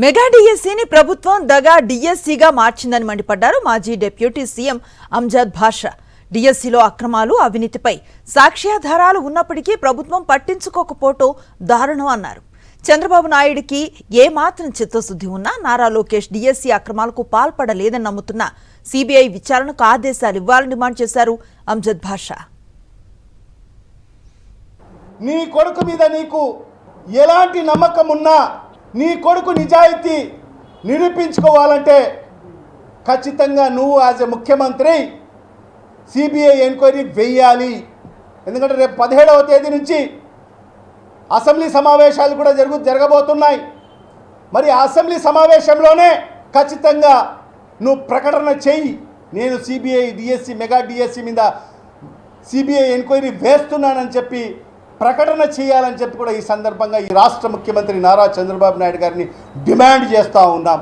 Mega డిఎస్సీని ప్రభుత్వం దగా డిఎస్సీగా మార్చిందని మండిపడ్డారు మాజీ డిప్యూటీ సీఎం అంజద్ భాషా. డిఎస్సీలో అక్రమాలు, అవినీతిపై సాక్ష్యాధారాలు ఉన్నప్పటికీ ప్రభుత్వం పట్టించుకోకపోవటం దారుణం అన్నారు. చంద్రబాబు నాయుడికి ఏమాత్రం చిత్తశుద్ధి ఉన్నా నారా లోకేష్ డిఎస్సీ అక్రమాలకు పాల్పడలేదని నమ్ముతున్న సిబిఐ విచారణకు ఆదేశాలు ఇవ్వాలని డిమాండ్ చేశారు అంజద్ భాషా. నీ కొడుకు మీద నీకు ఎలాంటి నమ్మకం ఉన్నా నీ కొడుకు నిజాయితీ నిరూపించుకోవాలంటే ఖచ్చితంగా నువ్వు యాజ్ ఎ ముఖ్యమంత్రి సిబిఐ ఎంక్వైరీ వేయాలి. ఎందుకంటే రేపు 17వ తేదీ నుంచి అసెంబ్లీ సమావేశాలు కూడా జరగబోతున్నాయి. మరి ఆ అసెంబ్లీ సమావేశంలోనే ఖచ్చితంగా నువ్వు ప్రకటన చెయ్యి, నేను సిబిఐ డిఎస్సి మెగా డిఎస్సి మీద సిబిఐ ఎంక్వైరీ వేస్తున్నానని చెప్పి ప్రకటన చేయాలని చెప్పి కూడా ఈ సందర్భంగా ఈ రాష్ట్ర ముఖ్యమంత్రి నారా చంద్రబాబు నాయుడు గారిని డిమాండ్ చేస్తూ ఉన్నాం.